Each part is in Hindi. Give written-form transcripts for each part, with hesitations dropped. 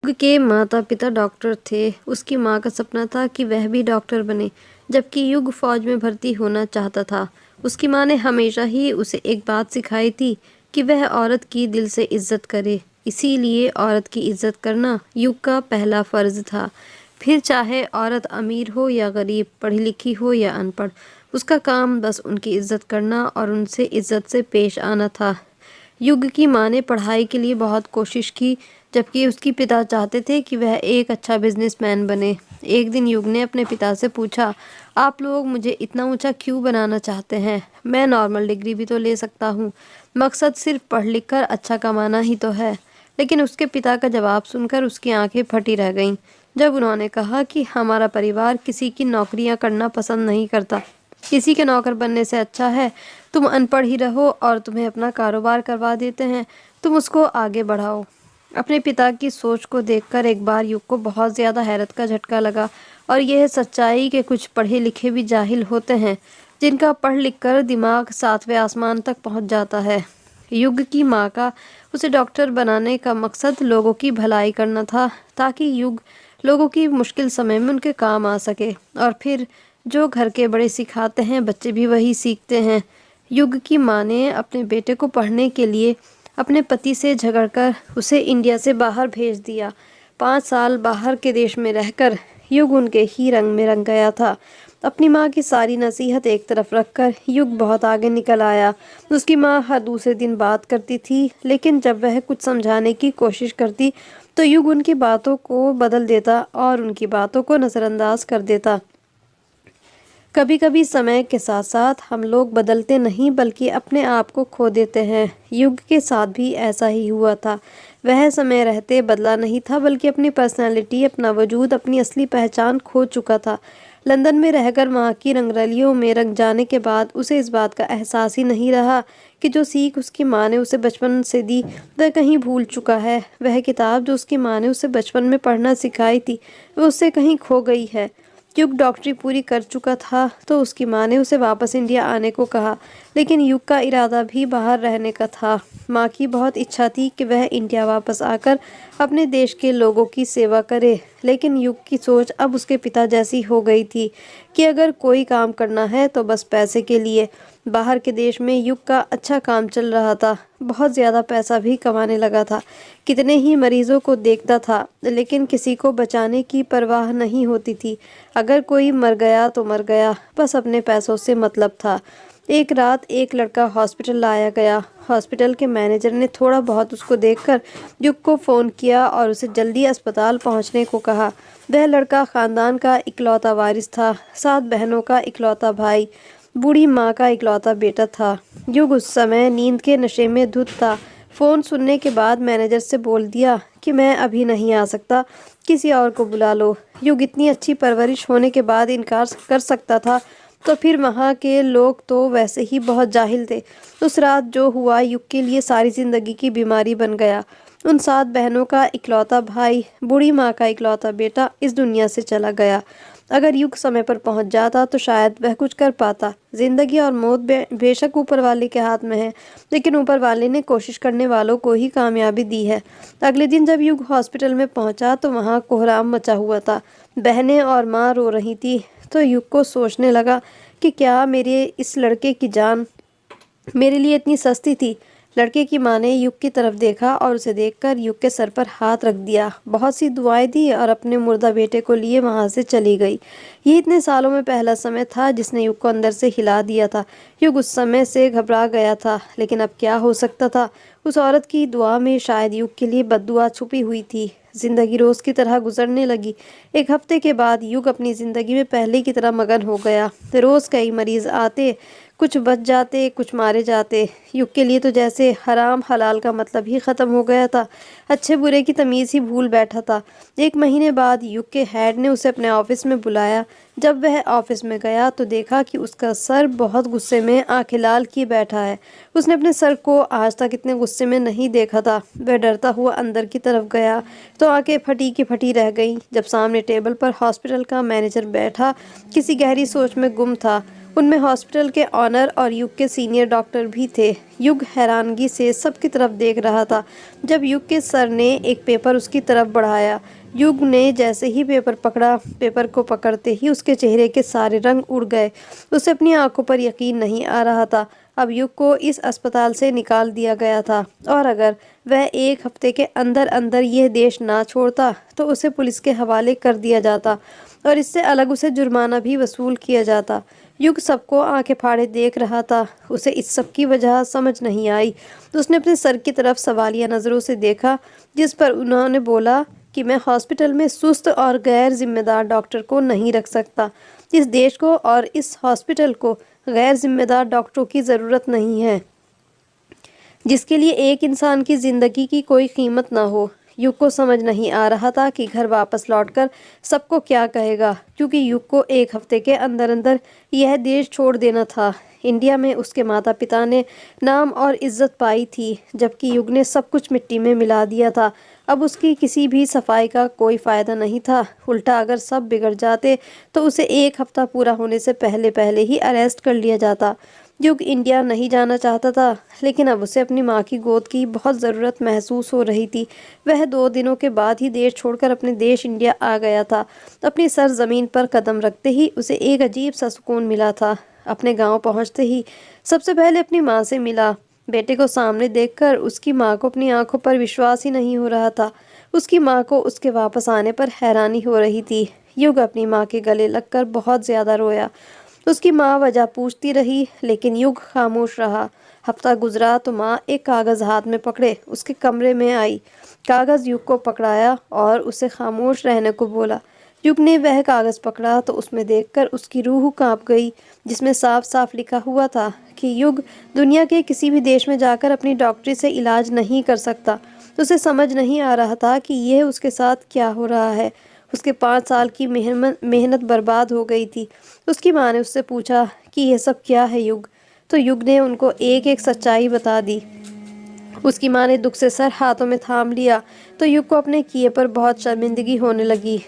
युग के माता-पिता डॉक्टर थे। उसकी माँ का सपना था कि वह भी डॉक्टर बने, जबकि युग फौज में भर्ती होना चाहता था। उसकी माँ ने हमेशा ही उसे एक बात सिखाई थी कि वह औरत की दिल से इज्जत करे। इसीलिए औरत की इज्जत करना युग का पहला फर्ज था। फिर चाहे औरत अमीर हो या गरीब, पढ़ी लिखी हो या अनपढ़, उसका काम बस उनकी इज्जत करना और उनसे इज्जत से पेश आना था। युग की माँ ने पढ़ाई के लिए बहुत कोशिश की, जबकि उसके पिता चाहते थे कि वह एक अच्छा बिजनेसमैन बने। एक दिन युग ने अपने पिता से पूछा, आप लोग मुझे इतना ऊंचा क्यों बनाना चाहते हैं? मैं नॉर्मल डिग्री भी तो ले सकता हूँ। मकसद सिर्फ पढ़ लिख कर अच्छा कमाना ही तो है। लेकिन उसके पिता का जवाब सुनकर उसकी आंखें फटी रह गईं, जब उन्होंने कहा कि हमारा परिवार किसी की नौकरियां करना पसंद नहीं करता। किसी के नौकर बनने से अच्छा है तुम अनपढ़ ही रहो और तुम्हें अपना कारोबार करवा देते हैं, तुम उसको आगे बढ़ाओ। अपने पिता की सोच को देखकर एक बार युग को बहुत ज़्यादा हैरत का झटका लगा, और यह सच्चाई कि कुछ पढ़े लिखे भी जाहिल होते हैं, जिनका पढ़ लिख कर दिमाग सातवें आसमान तक पहुंच जाता है। युग की माँ का उसे डॉक्टर बनाने का मकसद लोगों की भलाई करना था, ताकि युग लोगों की मुश्किल समय में उनके काम आ सके। और फिर जो घर के बड़े सिखाते हैं, बच्चे भी वही सीखते हैं। युग की माँ ने अपने बेटे को पढ़ने के लिए अपने पति से झगड़कर उसे इंडिया से बाहर भेज दिया। 5 साल बाहर के देश में रहकर युग उनके ही रंग में रंग गया था। अपनी माँ की सारी नसीहत एक तरफ रखकर युग बहुत आगे निकल आया। उसकी माँ हर दूसरे दिन बात करती थी, लेकिन जब वह कुछ समझाने की कोशिश करती तो युग उनकी बातों को बदल देता और उनकी बातों को नज़रअंदाज कर देता। कभी कभी समय के साथ साथ हम लोग बदलते नहीं बल्कि अपने आप को खो देते हैं। युग के साथ भी ऐसा ही हुआ था। वह समय रहते बदला नहीं था, बल्कि अपनी पर्सनालिटी, अपना वजूद, अपनी असली पहचान खो चुका था। लंदन में रहकर वहाँ की रंगरलियों में रंग जाने के बाद उसे इस बात का एहसास ही नहीं रहा कि जो सीख उसकी माँ ने उसे बचपन से दी वह कहीं भूल चुका है। वह किताब जो उसकी माँ ने उसे बचपन में पढ़ना सिखाई थी वह उससे कहीं खो गई है। युग डॉक्टरी पूरी कर चुका था तो उसकी माँ ने उसे वापस इंडिया आने को कहा, लेकिन युग का इरादा भी बाहर रहने का था। माँ की बहुत इच्छा थी कि वह इंडिया वापस आकर अपने देश के लोगों की सेवा करे, लेकिन युग की सोच अब उसके पिता जैसी हो गई थी कि अगर कोई काम करना है तो बस पैसे के लिए। बाहर के देश में युग का अच्छा काम चल रहा था, बहुत ज़्यादा पैसा भी कमाने लगा था। कितने ही मरीजों को देखता था, लेकिन किसी को बचाने की परवाह नहीं होती थी। अगर कोई मर गया तो मर गया, बस अपने पैसों से मतलब था। एक रात एक लड़का हॉस्पिटल लाया गया। हॉस्पिटल के मैनेजर ने थोड़ा बहुत उसको देखकर युग को फ़ोन किया और उसे जल्दी अस्पताल पहुंचने को कहा। वह लड़का ख़ानदान का इकलौता वारिस था, 7 बहनों का इकलौता भाई, बूढ़ी माँ का इकलौता बेटा था। युग उस समय नींद के नशे में धुत था। फ़ोन सुनने के बाद मैनेजर से बोल दिया कि मैं अभी नहीं आ सकता, किसी और को बुला लो। युग इतनी अच्छी परवरिश होने के बाद इनकार कर सकता था, तो फिर वहाँ के लोग तो वैसे ही बहुत जाहिल थे। उस रात जो हुआ युग के लिए सारी ज़िंदगी की बीमारी बन गया। उन 7 बहनों का इकलौता भाई, बूढ़ी माँ का इकलौता बेटा इस दुनिया से चला गया। अगर युग समय पर पहुंच जाता तो शायद वह कुछ कर पाता। जिंदगी और मौत बेशक ऊपर वाले के हाथ में है, लेकिन ऊपर वाले ने कोशिश करने वालों को ही कामयाबी दी है। अगले दिन जब युग हॉस्पिटल में पहुंचा तो वहां कोहराम मचा हुआ था। बहनें और माँ रो रही थी, तो युग को सोचने लगा कि क्या मेरे इस लड़के की जान मेरे लिए इतनी सस्ती थी। लड़के की माँ ने युग की तरफ देखा और उसे देखकर युग के सर पर हाथ रख दिया, बहुत सी दुआएं दी और अपने मुर्दा बेटे को लिए वहां से चली गई। ये इतने सालों में पहला समय था जिसने युग को अंदर से हिला दिया था। युग उस समय से घबरा गया था, लेकिन अब क्या हो सकता था। उस औरत की दुआ में शायद युग के लिए बद्दुआ छुपी हुई थी। जिंदगी रोज की तरह गुजरने लगी। एक हफ्ते के बाद युग अपनी जिंदगी में पहले की तरह मगन हो गया। रोज कई मरीज आते, कुछ बच जाते, कुछ मारे जाते। युग के लिए तो जैसे हराम हलाल का मतलब ही ख़त्म हो गया था। अच्छे बुरे की तमीज़ ही भूल बैठा था। 1 महीने बाद युग के हेड ने उसे अपने ऑफिस में बुलाया। जब वह ऑफिस में गया तो देखा कि उसका सर बहुत गुस्से में आंखें लाल किए बैठा है। उसने अपने सर को आज तक इतने गुस्से में नहीं देखा था। वह डरता हुआ अंदर की तरफ गया तो आंखें फटी की फटी रह गईं। जब सामने टेबल पर हॉस्पिटल का मैनेजर बैठा किसी गहरी सोच में गुम था। उनमें हॉस्पिटल के ऑनर और युग के सीनियर डॉक्टर भी थे। युग हैरानगी से सबकी तरफ देख रहा था। जब युग के सर ने एक पेपर उसकी तरफ बढ़ाया, युग ने जैसे ही पेपर पकड़ा, पेपर को पकड़ते ही उसके चेहरे के सारे रंग उड़ गए। उसे अपनी आंखों पर यकीन नहीं आ रहा था। अब युग को इस अस्पताल से निकाल दिया गया था और अगर वह 1 हफ्ते के अंदर अंदर यह देश ना छोड़ता तो उसे पुलिस के हवाले कर दिया जाता और इससे अलग उसे जुर्माना भी वसूल किया जाता। युग सबको आंखें फाड़े देख रहा था। उसे इस सब की वजह समझ नहीं आई। तो उसने अपने सर की तरफ सवालिया नज़रों से देखा, जिस पर उन्होंने बोला कि मैं हॉस्पिटल में सुस्त और गैर जिम्मेदार डॉक्टर को नहीं रख सकता। इस देश को और इस हॉस्पिटल को गैर जिम्मेदार डॉक्टरों की ज़रूरत नहीं है, जिसके लिए एक इंसान की ज़िंदगी की कोई कीमत ना हो। युग को समझ नहीं आ रहा था कि घर वापस लौटकर सबको क्या कहेगा, क्योंकि युग को 1 हफ्ते के अंदर अंदर यह देश छोड़ देना था। इंडिया में उसके माता पिता ने नाम और इज्जत पाई थी, जबकि युग ने सब कुछ मिट्टी में मिला दिया था। अब उसकी किसी भी सफाई का कोई फ़ायदा नहीं था। उल्टा अगर सब बिगड़ जाते तो उसे 1 हफ्ता पूरा होने से पहले पहले ही अरेस्ट कर लिया जाता। युग इंडिया नहीं जाना चाहता था, लेकिन अब उसे अपनी माँ की गोद की बहुत ज़रूरत महसूस हो रही थी। वह 2 दिनों के बाद ही देश छोड़कर अपने देश इंडिया आ गया था। अपनी सर ज़मीन पर कदम रखते ही उसे एक अजीब सा सुकून मिला था। अपने गांव पहुंचते ही सबसे पहले अपनी माँ से मिला। बेटे को सामने देखकर उसकी माँ को अपनी आंखों पर विश्वास ही नहीं हो रहा था। उसकी माँ को उसके वापस आने पर हैरानी हो रही थी। युग अपनी माँ के गले लगकर बहुत ज़्यादा रोया। उसकी माँ वजह पूछती रही, लेकिन युग खामोश रहा। हफ्ता गुजरा तो माँ एक कागज़ हाथ में पकड़े उसके कमरे में आई। कागज़ युग को पकड़ाया और उसे खामोश रहने को बोला। युग ने वह कागज़ पकड़ा तो उसमें देखकर उसकी रूह कांप गई, जिसमें साफ साफ लिखा हुआ था कि युग दुनिया के किसी भी देश में जाकर अपनी डॉक्टरी से इलाज नहीं कर सकता। उसे समझ नहीं आ रहा था कि यह उसके साथ क्या हो रहा है। उसके 5 साल की मेहनत बर्बाद हो गई थी। उसकी माँ ने उससे पूछा कि यह सब क्या है युग। तो युग ने उनको एक एक सच्चाई बता दी। उसकी माँ ने दुख से सर हाथों में थाम लिया तो युग को अपने किए पर बहुत शर्मिंदगी होने लगी।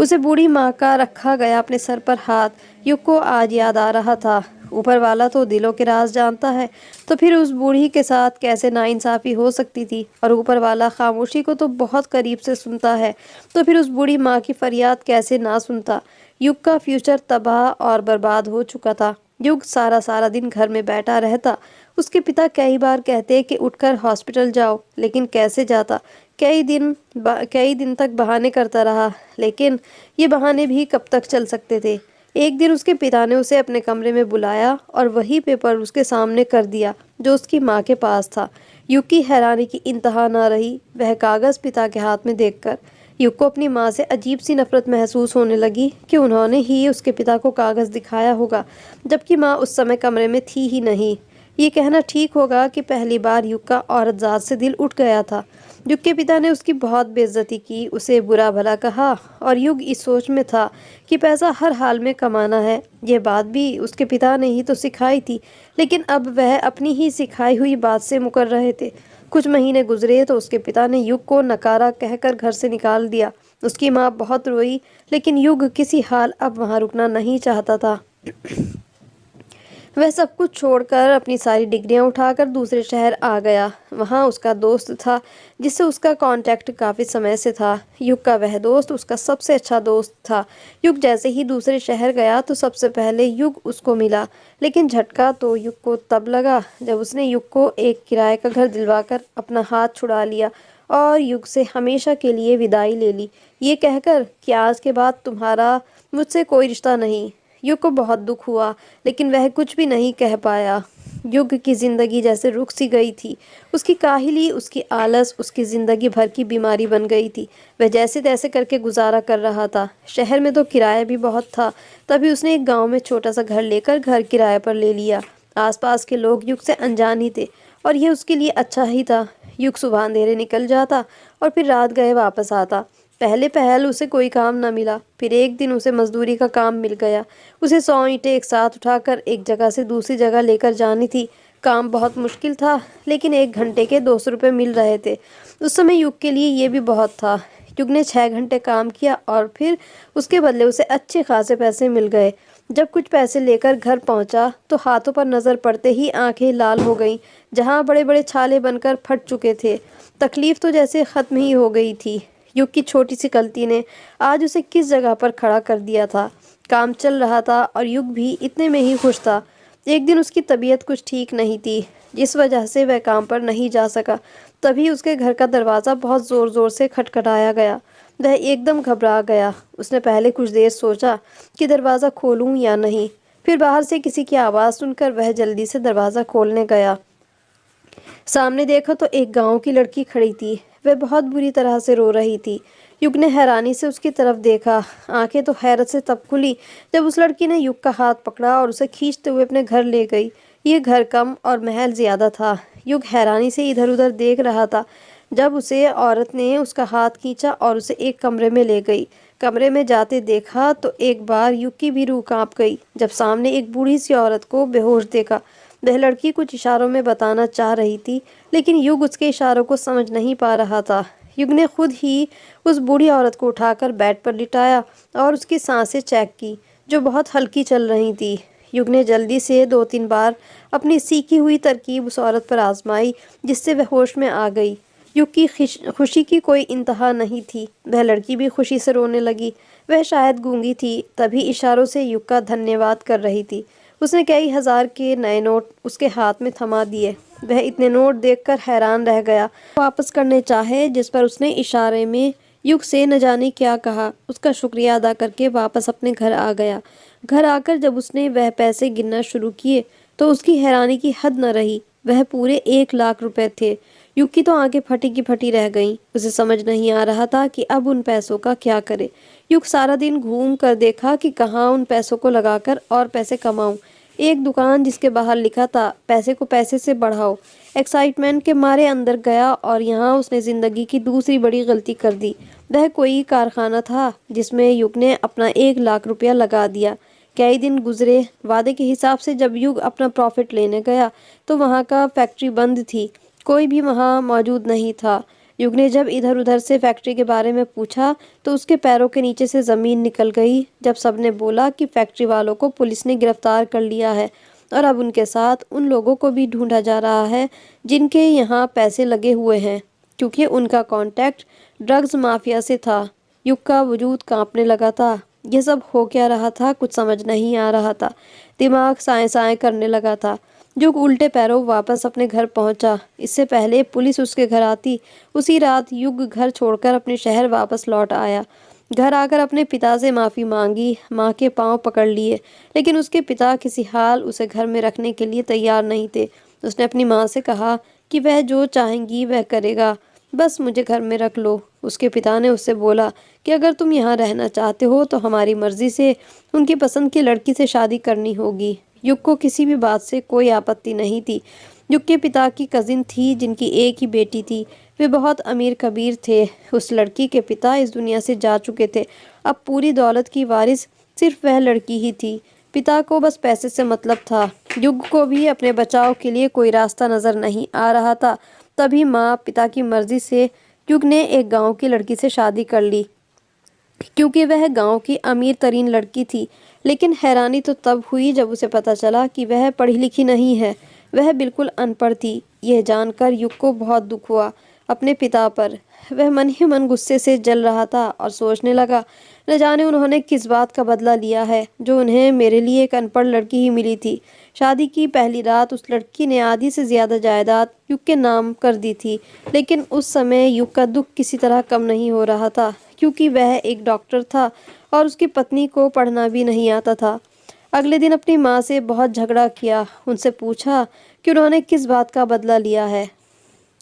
उसे बूढ़ी माँ का रखा गया अपने सर पर हाथ युग को आज याद आ रहा था। ऊपर वाला तो दिलों के राज जानता है, तो फिर उस बूढ़ी के साथ कैसे नाइंसाफ़ी हो सकती थी। और ऊपर वाला खामोशी को तो बहुत करीब से सुनता है, तो फिर उस बूढ़ी माँ की फरियाद कैसे ना सुनता। युग का फ्यूचर तबाह और बर्बाद हो चुका था। युग सारा सारा दिन घर में बैठा रहता। उसके पिता कई बार कहते कि उठकर हॉस्पिटल जाओ, लेकिन कैसे जाता। कई दिन तक बहाने करता रहा, लेकिन ये बहाने भी कब तक चल सकते थे। एक दिन उसके पिता ने उसे अपने कमरे में बुलाया और वही पेपर उसके सामने कर दिया जो उसकी माँ के पास था। युग की हैरानी की इंतहा ना रही वह कागज़ पिता के हाथ में देखकर। युग को अपनी माँ से अजीब सी नफरत महसूस होने लगी कि उन्होंने ही उसके पिता को कागज़ दिखाया होगा, जबकि माँ उस समय कमरे में थी ही नहीं। ये कहना ठीक होगा कि पहली बार युग का औरत ज़ात से दिल उठ गया था। युग के पिता ने उसकी बहुत बेइज्जती की, उसे बुरा भला कहा और युग इस सोच में था कि पैसा हर हाल में कमाना है। यह बात भी उसके पिता ने ही तो सिखाई थी, लेकिन अब वह अपनी ही सिखाई हुई बात से मुकर रहे थे। कुछ महीने गुजरे तो उसके पिता ने युग को नकारा कहकर घर से निकाल दिया। उसकी माँ बहुत रोई, लेकिन युग किसी हाल अब वहाँ रुकना नहीं चाहता था। वह सब कुछ छोड़कर अपनी सारी डिग्रियां उठाकर दूसरे शहर आ गया। वहाँ उसका दोस्त था जिससे उसका कांटेक्ट काफ़ी समय से था। युग का वह दोस्त उसका सबसे अच्छा दोस्त था। युग जैसे ही दूसरे शहर गया तो सबसे पहले युग उसको मिला, लेकिन झटका तो युग को तब लगा जब उसने युग को एक किराए का घर दिलवाकर अपना हाथ छुड़ा लिया और युग से हमेशा के लिए विदाई ले ली, ये कहकर कि आज के बाद तुम्हारा मुझसे कोई रिश्ता नहीं। युग को बहुत दुख हुआ, लेकिन वह कुछ भी नहीं कह पाया। युग की ज़िंदगी जैसे रुक सी गई थी। उसकी काहिली, उसकी आलस, उसकी ज़िंदगी भर की बीमारी बन गई थी। वह जैसे तैसे करके गुजारा कर रहा था। शहर में तो किराया भी बहुत था, तभी उसने एक गांव में छोटा सा घर लेकर घर किराए पर ले लिया। आसपास के लोग युग से अनजान ही थे और यह उसके लिए अच्छा ही था। युग सुबह अंधेरे निकल जाता और फिर रात गए वापस आता। पहले पहल उसे कोई काम न मिला, फिर एक दिन उसे मजदूरी का काम मिल गया। उसे 100 ईंटें एक साथ उठाकर एक जगह से दूसरी जगह लेकर जानी थी। काम बहुत मुश्किल था, लेकिन 1 घंटे के 200 रुपये मिल रहे थे। उस समय युग के लिए ये भी बहुत था। युग ने 6 घंटे काम किया और फिर उसके बदले उसे अच्छे खासे पैसे मिल गए। जब कुछ पैसे लेकर घर पहुंचा तो हाथों पर नजर पड़ते ही आंखें लाल हो गईं, जहां बड़े बड़े छाले बनकर फट चुके थे। तकलीफ तो जैसे खत्म ही हो गई थी। युग की छोटी सी गलती ने आज उसे किस जगह पर खड़ा कर दिया था। काम चल रहा था और युग भी इतने में ही खुश था। एक दिन उसकी तबीयत कुछ ठीक नहीं थी, जिस वजह से वह काम पर नहीं जा सका। तभी उसके घर का दरवाज़ा बहुत ज़ोर ज़ोर से खटखटाया गया। वह एकदम घबरा गया। उसने पहले कुछ देर सोचा कि दरवाज़ा खोलूं या नहीं। फिर बाहर से किसी की आवाज़ सुनकर वह जल्दी से दरवाज़ा खोलने गया। सामने देखा तो एक गांव की लड़की खड़ी थी। वह बहुत बुरी तरह से रो रही थी। युग ने हैरानी से उसकी तरफ देखा। आंखें तो हैरत से तब खुली जब उस लड़की ने युग का हाथ पकड़ा और उसे खींचते हुए अपने घर ले गई। ये घर कम और महल ज्यादा था। युग हैरानी से इधर उधर देख रहा था जब उसे औरत ने उसका हाथ खींचा और उसे एक कमरे में ले गई। कमरे में जाते देखा तो एक बार युग की भी रूह कांप गई जब सामने एक बूढ़ी सी औरत को बेहोश देखा। वह लड़की कुछ इशारों में बताना चाह रही थी, लेकिन युग उसके इशारों को समझ नहीं पा रहा था। युग ने खुद ही उस बूढ़ी औरत को उठाकर बेड पर लिटाया और उसकी सांसें चेक की, जो बहुत हल्की चल रही थी। युग ने जल्दी से 2-3 बार अपनी सीखी हुई तरकीब उस औरत पर आजमाई, जिससे वह होश में आ गई। युग की खुशी की कोई इंतहा नहीं थी। वह लड़की भी खुशी से रोने लगी। वह शायद गूंगी थी, तभी इशारों से युग का धन्यवाद कर रही थी। उसने कई हजार के नए नोट उसके हाथ में थमा दिए। वह इतने नोट देखकर हैरान रह गया। वापस करने चाहे, जिस पर उसने इशारे में युग से न जाने क्या कहा। उसका शुक्रिया अदा करके वापस अपने घर आ गया। घर आकर जब उसने वह पैसे गिनना शुरू किए तो उसकी हैरानी की हद न रही। वह पूरे 1 लाख रुपए थे। युग की तो आंखें फटी की फटी रह गईं। उसे समझ नहीं आ रहा था कि अब उन पैसों का क्या करे। युग सारा दिन घूम कर देखा कि कहाँ उन पैसों को लगाकर और पैसे कमाऊं। एक दुकान जिसके बाहर लिखा था पैसे को पैसे से बढ़ाओ। एक्साइटमेंट के मारे अंदर गया और यहाँ उसने जिंदगी की दूसरी बड़ी गलती कर दी। वह कोई कारखाना था जिसमें युग ने अपना 1 लाख रुपया लगा दिया। कई दिन गुजरे। वादे के हिसाब से जब युग अपना प्रॉफिट लेने गया तो वहाँ का फैक्ट्री बंद थी। कोई भी वहाँ मौजूद नहीं था। युग ने जब इधर उधर से फैक्ट्री के बारे में पूछा तो उसके पैरों के नीचे से ज़मीन निकल गई जब सबने बोला कि फैक्ट्री वालों को पुलिस ने गिरफ्तार कर लिया है और अब उनके साथ उन लोगों को भी ढूंढा जा रहा है जिनके यहाँ पैसे लगे हुए हैं, क्योंकि उनका कॉन्टैक्ट ड्रग्स माफिया से था। युग का वजूद कांपने लगा था। यह सब हो क्या रहा था, कुछ समझ नहीं आ रहा था। दिमाग साए साए करने लगा था। युग उल्टे पैरों वापस अपने घर पहुंचा। इससे पहले पुलिस उसके घर आती, उसी रात युग घर छोड़कर अपने शहर वापस लौट आया। घर आकर अपने पिता से माफ़ी मांगी, माँ के पांव पकड़ लिए, लेकिन उसके पिता किसी हाल उसे घर में रखने के लिए तैयार नहीं थे। उसने अपनी माँ से कहा कि वह जो चाहेंगी वह करेगा, बस मुझे घर में रख लो। उसके पिता ने उससे बोला कि अगर तुम यहाँ रहना चाहते हो तो हमारी मर्जी से उनकी पसंद की लड़की से शादी करनी होगी। युग को किसी भी बात से कोई आपत्ति नहीं थी। युग के पिता की कजिन थी जिनकी एक ही बेटी थी। वे बहुत अमीर कबीर थे। उस लड़की के पिता इस दुनिया से जा चुके थे। अब पूरी दौलत की वारिस सिर्फ वह लड़की ही थी। पिता को बस पैसे से मतलब था। युग को भी अपने बचाव के लिए कोई रास्ता नजर नहीं आ रहा था। तभी माँ पिता की मर्जी से युग ने एक गांव की लड़की से शादी कर ली, क्योंकि वह गांव की अमीर तरीन लड़की थी। लेकिन हैरानी तो तब हुई जब उसे पता चला कि वह पढ़ी लिखी नहीं है। वह बिल्कुल अनपढ़ थी। यह जानकर युग को बहुत दुख हुआ अपने पिता पर। वह मन ही मन गुस्से से जल रहा था और सोचने लगा, न जाने उन्होंने किस बात का बदला लिया है जो उन्हें मेरे लिए एक अनपढ़ लड़की ही मिली थी। शादी की पहली रात उस लड़की ने आधी से ज्यादा जायदाद युग के नाम कर दी थी। लेकिन उस समय युग का दुख किसी तरह कम नहीं हो रहा था, क्योंकि वह एक डॉक्टर था और उसकी पत्नी को पढ़ना भी नहीं आता था। अगले दिन अपनी माँ से बहुत झगड़ा किया। उनसे पूछा कि उन्होंने किस बात का बदला लिया है।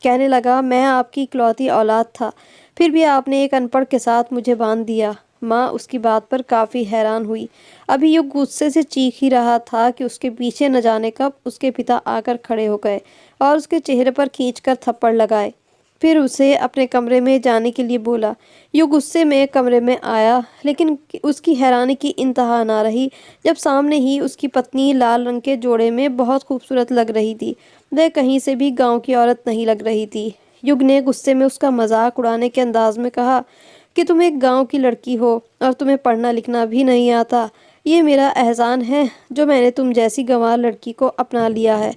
कहने लगा, मैं आपकी इकलौती औलाद था, फिर भी आपने एक अनपढ़ के साथ मुझे बांध दिया। माँ उसकी बात पर काफ़ी हैरान हुई। अभी युग गुस्से से चीख ही रहा था कि उसके पीछे न जाने कब उसके पिता आकर खड़े हो गए और उसके चेहरे पर खींचकर थप्पड़ लगाए। फिर उसे अपने कमरे में जाने के लिए बोला। युग गुस्से में कमरे में आया, लेकिन उसकी हैरानी की इंतहा ना रही जब सामने ही उसकी पत्नी लाल रंग के जोड़े में बहुत खूबसूरत लग रही थी। वह कहीं से भी गांव की औरत नहीं लग रही थी। युग ने गुस्से में उसका मजाक उड़ाने के अंदाज में कहा कि तुम एक गांव की लड़की हो और तुम्हें पढ़ना लिखना भी नहीं आता। ये मेरा एहसान है जो मैंने तुम जैसी गंवार लड़की को अपना लिया है।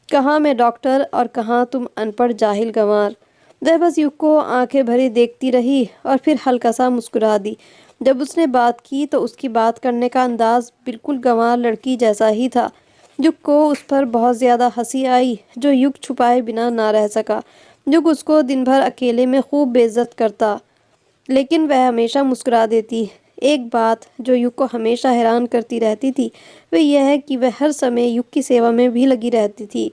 कहाँ मैं डॉक्टर और कहाँ तुम अनपढ़ जाहिल गंवार। वह बस युग को आंखें भरी देखती रही और फिर हल्का सा मुस्कुरा दी। जब उसने बात की तो उसकी बात करने का अंदाज बिल्कुल गंवार लड़की जैसा ही था। युग को उस पर बहुत ज़्यादा हंसी आई जो युग छुपाए बिना ना रह सका। युग उसको दिन भर अकेले में खूब बेइज्जत करता, लेकिन वह हमेशा मुस्कुरा देती। एक बात जो युग को हमेशा हैरान करती रहती थी वह यह है कि वह हर समय युग की सेवा में भी लगी रहती थी।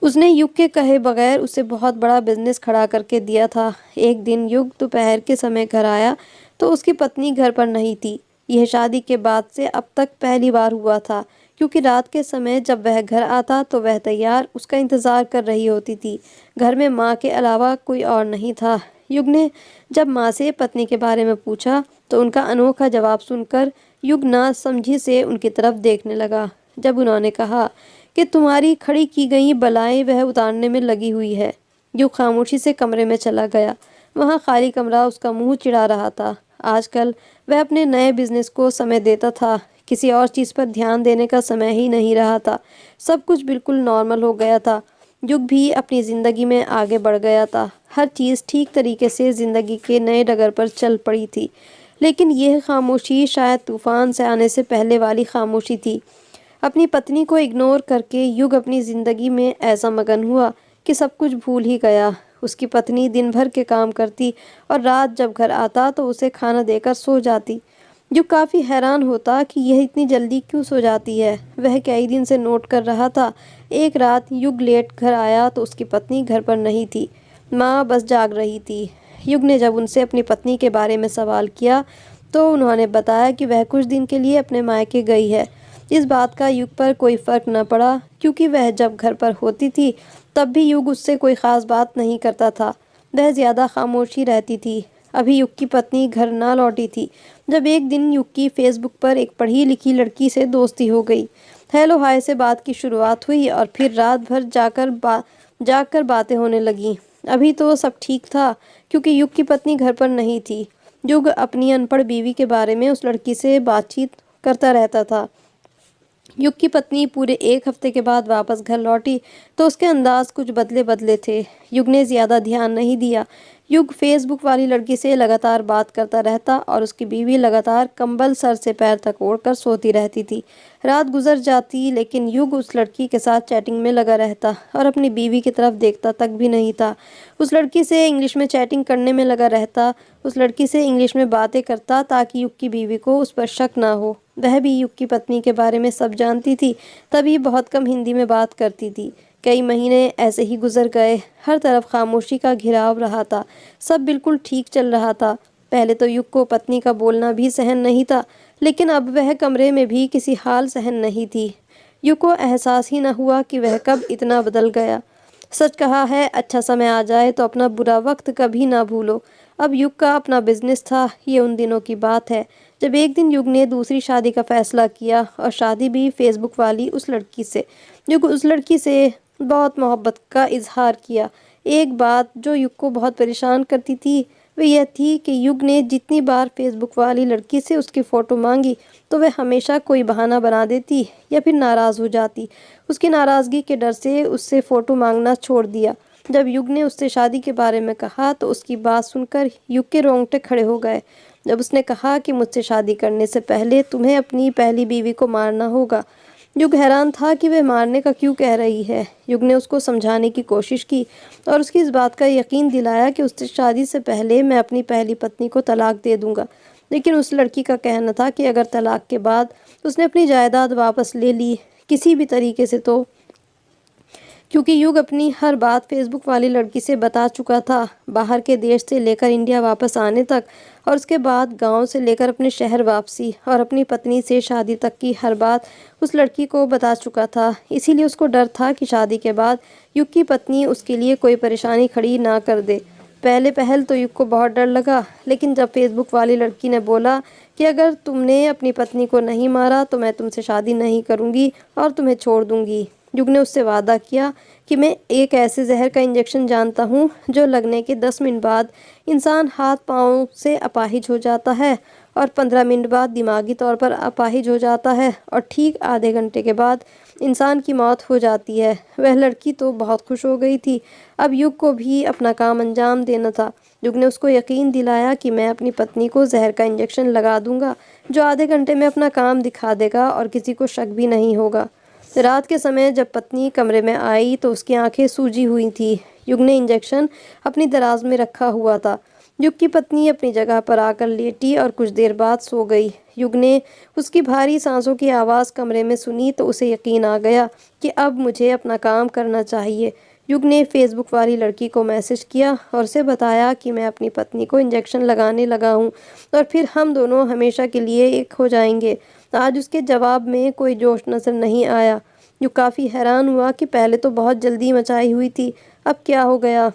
उसने युग के कहे बगैर उसे बहुत बड़ा बिजनेस खड़ा करके दिया था। एक दिन युग दोपहर के समय घर आया तो उसकी पत्नी घर पर नहीं थी। यह शादी के बाद से अब तक पहली बार हुआ था, क्योंकि रात के समय जब वह घर आता तो वह तैयार उसका इंतज़ार कर रही होती थी। घर में माँ के अलावा कोई और नहीं था। युग ने जब माँ से पत्नी के बारे में पूछा तो उनका अनोखा जवाब सुनकर युग ना समझी से उनकी तरफ देखने लगा। जब उन्होंने कहा कि तुम्हारी खड़ी की गई बलाएं वह उतारने में लगी हुई है, युग खामोशी से कमरे में चला गया। वहाँ खाली कमरा उसका मुंह चिढ़ा रहा था। आजकल वह अपने नए बिजनेस को समय देता था, किसी और चीज़ पर ध्यान देने का समय ही नहीं रहा था। सब कुछ बिल्कुल नॉर्मल हो गया था। युग भी अपनी ज़िंदगी में आगे बढ़ गया था। हर चीज़ ठीक तरीके से ज़िंदगी के नए डगर पर चल पड़ी थी। लेकिन यह खामोशी शायद तूफान से आने से पहले वाली खामोशी थी। अपनी पत्नी को इग्नोर करके युग अपनी ज़िंदगी में ऐसा मगन हुआ कि सब कुछ भूल ही गया। उसकी पत्नी दिन भर के काम करती और रात जब घर आता तो उसे खाना देकर सो जाती। युग काफ़ी हैरान होता कि यह इतनी जल्दी क्यों सो जाती है। वह कई दिन से नोट कर रहा था। एक रात युग लेट घर आया तो उसकी पत्नी घर पर नहीं थी, माँ बस जाग रही थी। युग ने जब उनसे अपनी पत्नी के बारे में सवाल किया तो उन्होंने बताया कि वह कुछ दिन के लिए अपने मायके गई है। इस बात का युग पर कोई फ़र्क न पड़ा, क्योंकि वह जब घर पर होती थी तब भी युग उससे कोई ख़ास बात नहीं करता था। वह ज़्यादा खामोशी रहती थी। अभी युग की पत्नी घर ना लौटी थी जब एक दिन युग की फेसबुक पर एक पढ़ी लिखी लड़की से दोस्ती हो गई। हेलो हाय से बात की शुरुआत हुई और फिर रात भर जाकर बातें होने लगीं। अभी तो सब ठीक था, क्योंकि युग की पत्नी घर पर नहीं थी। युग अपनी अनपढ़ बीवी के बारे में उस लड़की से बातचीत करता रहता था। युग की पत्नी पूरे एक हफ्ते के बाद वापस घर लौटी तो उसके अंदाज कुछ बदले बदले थे। युग ने ज़्यादा ध्यान नहीं दिया। युग फेसबुक वाली लड़की से लगातार बात करता रहता और उसकी बीवी लगातार कंबल सर से पैर तक ओढ़कर सोती रहती थी। रात गुजर जाती लेकिन युग उस लड़की के साथ चैटिंग में लगा रहता और अपनी बीवी की तरफ देखता तक भी नहीं था। उस लड़की से इंग्लिश में चैटिंग करने में लगा रहता, उस लड़की से इंग्लिश में बातें करता ताकि युग की बीवी को उस पर शक ना हो। वह भी युग की पत्नी के बारे में सब जानती थी, तभी बहुत कम हिंदी में बात करती थी। कई महीने ऐसे ही गुजर गए। हर तरफ खामोशी का घिराव रहा था। सब बिल्कुल ठीक चल रहा था। पहले तो युग को पत्नी का बोलना भी सहन नहीं था, लेकिन अब वह कमरे में भी किसी हाल सहन नहीं थी। युग को एहसास ही न हुआ कि वह कब इतना बदल गया। सच कहा है, अच्छा समय आ जाए तो अपना बुरा वक्त कभी ना भूलो। अब युग का अपना बिजनेस था। ये उन दिनों की बात है जब एक दिन युग ने दूसरी शादी का फैसला किया, और शादी भी फेसबुक वाली उस लड़की से। युग उस लड़की से बहुत मोहब्बत का इजहार किया। एक बात जो युग को बहुत परेशान करती थी वह यह थी कि युग ने जितनी बार फेसबुक वाली लड़की से उसकी फ़ोटो मांगी तो वह हमेशा कोई बहाना बना देती या फिर नाराज़ हो जाती। उसकी नाराज़गी के डर से उससे फ़ोटो मांगना छोड़ दिया। जब युग ने उससे शादी के बारे में कहा तो उसकी बात सुनकर युग के रोंगटे खड़े हो गए। जब उसने कहा कि मुझसे शादी करने से पहले तुम्हें अपनी पहली बीवी को मारना होगा। युग हैरान था कि वह मारने का क्यों कह रही है। युग ने उसको समझाने की कोशिश की और उसकी इस बात का यकीन दिलाया कि उससे शादी से पहले मैं अपनी पहली पत्नी को तलाक दे दूंगा। लेकिन उस लड़की का कहना था कि अगर तलाक के बाद उसने अपनी जायदाद वापस ले ली किसी भी तरीके से, तो क्योंकि युग अपनी हर बात फेसबुक वाली लड़की से बता चुका था, बाहर के देश से लेकर इंडिया वापस आने तक, और उसके बाद गांव से लेकर अपने शहर वापसी और अपनी पत्नी से शादी तक की हर बात उस लड़की को बता चुका था। इसीलिए उसको डर था कि शादी के बाद युग की पत्नी उसके लिए कोई परेशानी खड़ी ना कर दे। पहल तो युग को बहुत डर लगा, लेकिन जब फेसबुक वाली लड़की ने बोला कि अगर तुमने अपनी पत्नी को नहीं मारा तो मैं तुमसे शादी नहीं करूँगी और तुम्हें छोड़ दूँगी, युग ने उससे वादा किया कि मैं एक ऐसे जहर का इंजेक्शन जानता हूँ जो लगने के 10 मिनट बाद इंसान हाथ पाँव से अपाहिज हो जाता है और 15 मिनट बाद दिमागी तौर पर अपाहिज हो जाता है और ठीक आधे घंटे के बाद इंसान की मौत हो जाती है। वह लड़की तो बहुत खुश हो गई थी। अब युग को भी अपना काम अंजाम देना था। युग ने उसको यकीन दिलाया कि मैं अपनी पत्नी को जहर का इंजेक्शन लगा दूंगा जो आधे घंटे में अपना काम दिखा देगा और किसी को शक भी नहीं होगा। रात के समय जब पत्नी कमरे में आई तो उसकी आंखें सूजी हुई थी। युग ने इंजेक्शन अपनी दराज में रखा हुआ था। युग की पत्नी अपनी जगह पर आकर लेटी और कुछ देर बाद सो गई। युग ने उसकी भारी सांसों की आवाज़ कमरे में सुनी तो उसे यकीन आ गया कि अब मुझे अपना काम करना चाहिए। युग ने फेसबुक वाली लड़की को मैसेज किया और उसे बताया कि मैं अपनी पत्नी को इंजेक्शन लगाने लगा हूँ और फिर हम दोनों हमेशा के लिए एक हो जाएंगे। आज उसके जवाब में कोई जोश नजर नहीं आया। युग काफ़ी हैरान हुआ कि पहले तो बहुत जल्दी मचाई हुई थी, अब क्या हो गया।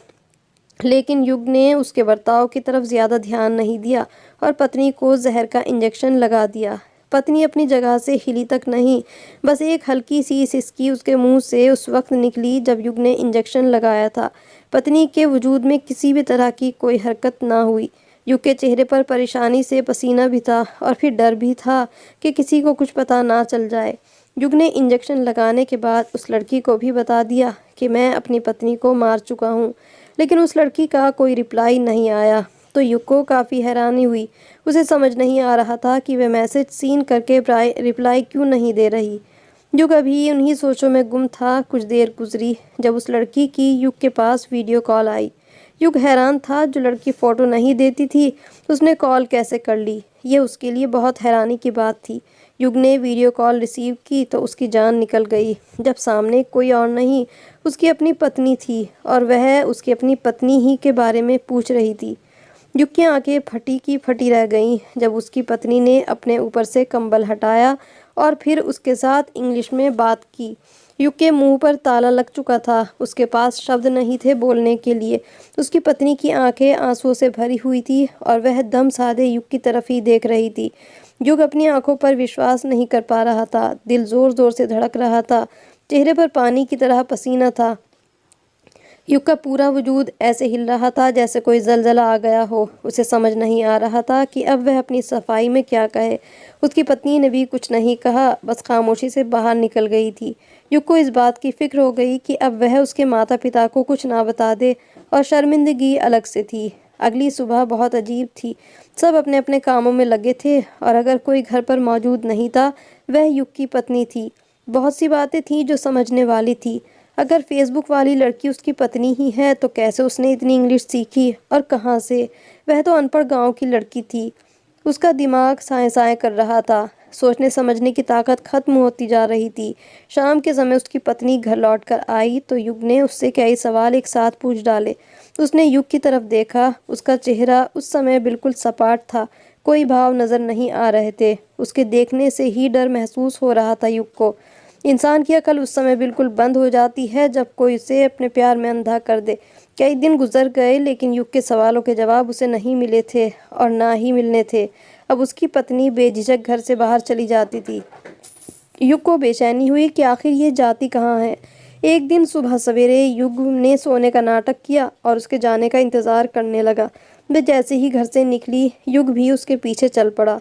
लेकिन युग ने उसके बर्ताव की तरफ ज़्यादा ध्यान नहीं दिया और पत्नी को जहर का इंजेक्शन लगा दिया। पत्नी अपनी जगह से हिली तक नहीं, बस एक हल्की सी सिसकी उसके मुंह से उस वक्त निकली जब युग ने इंजेक्शन लगाया था। पत्नी के वजूद में किसी भी तरह की कोई हरकत ना हुई। युग के चेहरे पर परेशानी से पसीना भी था और फिर डर भी था कि किसी को कुछ पता ना चल जाए। युग ने इंजेक्शन लगाने के बाद उस लड़की को भी बता दिया कि मैं अपनी पत्नी को मार चुका हूँ, लेकिन उस लड़की का कोई रिप्लाई नहीं आया। तो युग को काफ़ी हैरानी हुई। उसे समझ नहीं आ रहा था कि वह मैसेज सीन करके रिप्लाई क्यों नहीं दे रही। युग अभी उन्हीं सोचों में गुम था। कुछ देर गुजरी जब उस लड़की की युग के पास वीडियो कॉल आई। युग हैरान था, जो लड़की फ़ोटो नहीं देती थी उसने कॉल कैसे कर ली, ये उसके लिए बहुत हैरानी की बात थी। युग ने वीडियो कॉल रिसीव की तो उसकी जान निकल गई। जब सामने कोई और नहीं, उसकी अपनी पत्नी थी और वह उसकी अपनी पत्नी ही के बारे में पूछ रही थी। युग की आंखें फटी की फटी रह गईं जब उसकी पत्नी ने अपने ऊपर से कंबल हटाया और फिर उसके साथ इंग्लिश में बात की। युग के मुंह पर ताला लग चुका था, उसके पास शब्द नहीं थे बोलने के लिए। उसकी पत्नी की आंखें आंसुओं से भरी हुई थी और वह दम साधे युग की तरफ ही देख रही थी। युग अपनी आंखों पर विश्वास नहीं कर पा रहा था। दिल जोर जोर से धड़क रहा था, चेहरे पर पानी की तरह पसीना था। युग का पूरा वजूद ऐसे हिल रहा था जैसे कोई जलजला आ गया हो। उसे समझ नहीं आ रहा था कि अब वह अपनी सफाई में क्या कहे। उसकी पत्नी ने भी कुछ नहीं कहा, बस खामोशी से बाहर निकल गई थी। युग को इस बात की फिक्र हो गई कि अब वह उसके माता पिता को कुछ ना बता दे और शर्मिंदगी अलग से थी। अगली सुबह बहुत अजीब थी। सब अपने अपने कामों में लगे थे और अगर कोई घर पर मौजूद नहीं था वह युग की पत्नी थी। बहुत सी बातें थीं जो समझने वाली थी। अगर फेसबुक वाली लड़की उसकी पत्नी ही है तो कैसे उसने इतनी इंग्लिश सीखी और कहाँ से? वह तो अनपढ़ गांव की लड़की थी। उसका दिमाग साए साए कर रहा था। सोचने समझने की ताकत खत्म होती जा रही थी। शाम के समय उसकी पत्नी घर लौटकर आई तो युग ने उससे कई सवाल एक साथ पूछ डाले। उसने युग की तरफ देखा। उसका चेहरा उस समय बिल्कुल सपाट था, कोई भाव नजर नहीं आ रहे थे। उसके देखने से ही डर महसूस हो रहा था युग को। इंसान की अकल उस समय बिल्कुल बंद हो जाती है जब कोई उसे अपने प्यार में अंधा कर दे। कई दिन गुजर गए लेकिन युग के सवालों के जवाब उसे नहीं मिले थे और ना ही मिलने थे। अब उसकी पत्नी बेझिझक घर से बाहर चली जाती थी। युग को बेचैनी हुई कि आखिर ये जाती कहाँ है। एक दिन सुबह सवेरे युग ने सोने का नाटक किया और उसके जाने का इंतज़ार करने लगा। वह जैसे ही घर से निकली युग भी उसके पीछे चल पड़ा।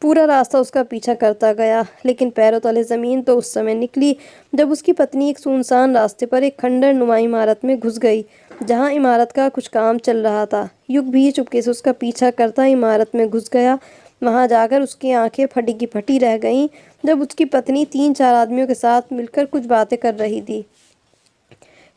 पूरा रास्ता उसका पीछा करता गया, लेकिन पैरों तले ज़मीन तो उस समय निकली जब उसकी पत्नी एक सुनसान रास्ते पर एक खंडर नुमा इमारत में घुस गई, जहां इमारत का कुछ काम चल रहा था। युग भी चुपके से उसका पीछा करता इमारत में घुस गया। वहां जाकर उसकी आंखें फटी की फटी रह गईं जब उसकी पत्नी 3-4 आदमियों के साथ मिलकर कुछ बातें कर रही थी।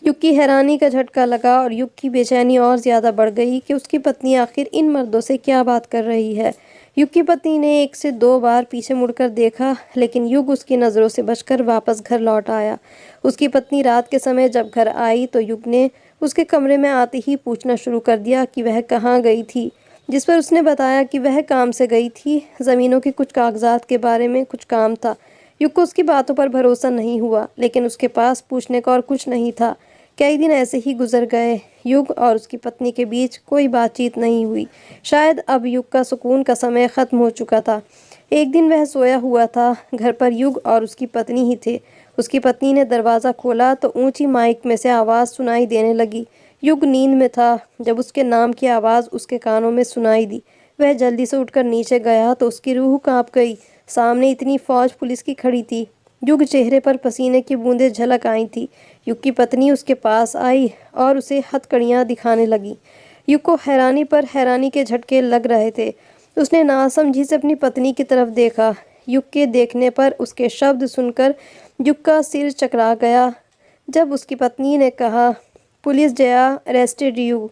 युग की हैरानी का झटका लगा और युग की बेचैनी और ज़्यादा बढ़ गई कि उसकी पत्नी आखिर इन मर्दों से क्या बात कर रही है। युग की पत्नी ने 1 से 2 बार पीछे मुड़कर देखा, लेकिन युग उसकी नज़रों से बचकर वापस घर लौट आया। उसकी पत्नी रात के समय जब घर आई तो युग ने उसके कमरे में आते ही पूछना शुरू कर दिया कि वह कहाँ गई थी, जिस पर उसने बताया कि वह काम से गई थी। ज़मीनों के कुछ कागजात के बारे में कुछ काम था। युग को उसकी बातों पर भरोसा नहीं हुआ, लेकिन उसके पास पूछने का और कुछ नहीं था। कई दिन ऐसे ही गुजर गए। युग और उसकी पत्नी के बीच कोई बातचीत नहीं हुई। शायद अब युग का सुकून का समय ख़त्म हो चुका था। एक दिन वह सोया हुआ था। घर पर युग और उसकी पत्नी ही थे। उसकी पत्नी ने दरवाज़ा खोला तो ऊंची माइक में से आवाज़ सुनाई देने लगी। युग नींद में था जब उसके नाम की आवाज़ उसके कानों में सुनाई दी। वह जल्दी से उठकर नीचे गया तो उसकी रूह कांप गई। सामने इतनी फौज पुलिस की खड़ी थी। युग चेहरे पर पसीने की बूंदें झलक आई थी। युग की पत्नी उसके पास आई और उसे हथकड़ियाँ दिखाने लगी। युग को हैरानी पर हैरानी के झटके लग रहे थे। उसने नासमझी से अपनी पत्नी की तरफ देखा। युग के देखने पर उसके शब्द सुनकर युग का सिर चकरा गया। जब उसकी पत्नी ने कहा, पुलिस जया अरेस्टेड यू,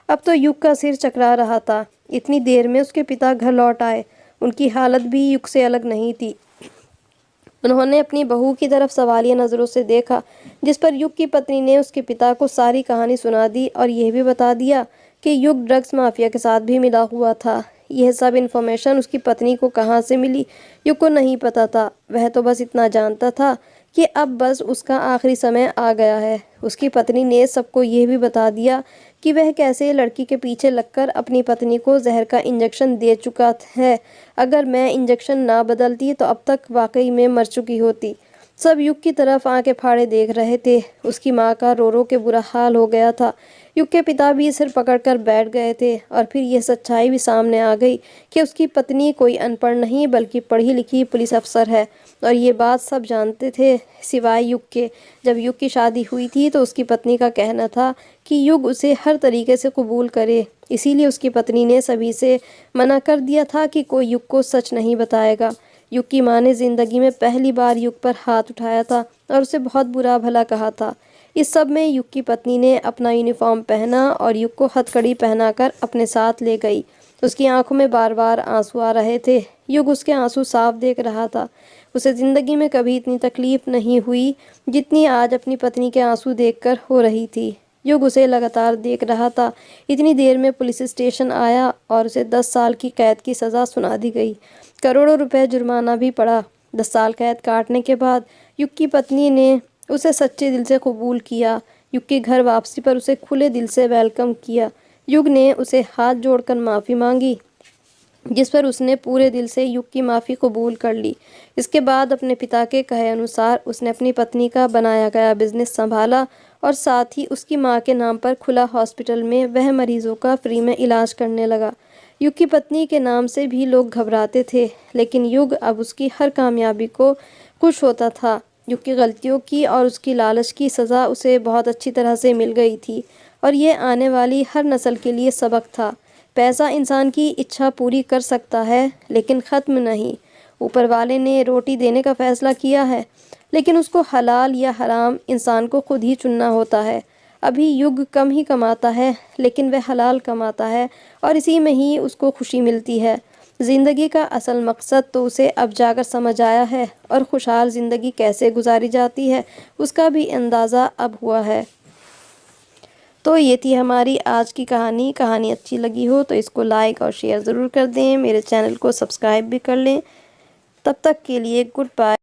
अब तो युग का सिर चकरा रहा था। इतनी देर में उसके पिता घर लौट आए। उनकी हालत भी युग से अलग नहीं थी। उन्होंने अपनी बहू की तरफ सवालिया नज़रों से देखा, जिस पर युग की पत्नी ने उसके पिता को सारी कहानी सुना दी और यह भी बता दिया कि युग ड्रग्स माफिया के साथ भी मिला हुआ था। यह सब इन्फॉर्मेशन उसकी पत्नी को कहाँ से मिली, युग को नहीं पता था। वह तो बस इतना जानता था कि अब बस उसका आखिरी समय आ गया है। उसकी पत्नी ने सबको ये भी बता दिया कि वह कैसे लड़की के पीछे लगकर अपनी पत्नी को जहर का इंजेक्शन दे चुका है। अगर मैं इंजेक्शन ना बदलती तो अब तक वाकई में मर चुकी होती। सब युग की तरफ आंखें फाड़े देख रहे थे। उसकी माँ का रो रो के बुरा हाल हो गया था। युग के पिता भी सिर पकड़कर बैठ गए थे और फिर यह सच्चाई भी सामने आ गई कि उसकी पत्नी कोई अनपढ़ नहीं बल्कि पढ़ी लिखी पुलिस अफसर है। और ये बात सब जानते थे सिवाय युग के। जब युग की शादी हुई थी तो उसकी पत्नी का कहना था कि युग उसे हर तरीके से कबूल करे। इसीलिए उसकी पत्नी ने सभी से मना कर दिया था कि कोई युग को सच नहीं बताएगा। युग की माँ ने ज़िंदगी में पहली बार युग पर हाथ उठाया था और उसे बहुत बुरा भला कहा था। इस सब में युग की पत्नी ने अपना यूनिफॉर्म पहना और युग को हथकड़ी पहनाकर अपने साथ ले गई। उसकी आंखों में बार बार आंसू आ रहे थे। युग उसके आंसू साफ देख रहा था। उसे ज़िंदगी में कभी इतनी तकलीफ नहीं हुई जितनी आज अपनी पत्नी के आंसू देखकर हो रही थी। युग उसे लगातार देख रहा था। इतनी देर में पुलिस स्टेशन आया और उसे 10 साल की कैद की सज़ा सुना दी गई। करोड़ों रुपए जुर्माना भी पड़ा। 10 साल कैद काटने के बाद युग की पत्नी ने उसे सच्चे दिल से कबूल किया। युग के घर वापसी पर उसे खुले दिल से वेलकम किया। युग ने उसे हाथ जोड़कर माफ़ी मांगी, जिस पर उसने पूरे दिल से युग की माफ़ी कबूल कर ली। इसके बाद अपने पिता के कहे अनुसार उसने अपनी पत्नी का बनाया गया बिजनेस संभाला और साथ ही उसकी माँ के नाम पर खुला हॉस्पिटल में वह मरीजों का फ्री में इलाज करने लगा। युग की पत्नी के नाम से भी लोग घबराते थे, लेकिन युग अब उसकी हर कामयाबी को खुश होता था। युग की गलतियों की और उसकी लालच की सज़ा उसे बहुत अच्छी तरह से मिल गई थी और ये आने वाली हर नस्ल के लिए सबक था। पैसा इंसान की इच्छा पूरी कर सकता है लेकिन ख़त्म नहीं। ऊपर वाले ने रोटी देने का फ़ैसला किया है, लेकिन उसको हलाल या हराम इंसान को खुद ही चुनना होता है। अभी युग कम ही कमाता है लेकिन वह हलाल कमाता है और इसी में ही उसको खुशी मिलती है। ज़िंदगी का असल मकसद तो उसे अब जाकर समझ आया है और खुशहाल ज़िंदगी कैसे गुजारी जाती है उसका भी अंदाज़ा अब हुआ है। तो ये थी हमारी आज की कहानी। कहानी अच्छी लगी हो तो इसको लाइक और शेयर ज़रूर कर दें। मेरे चैनल को सब्सक्राइब भी कर लें। तब तक के लिए गुड बाय।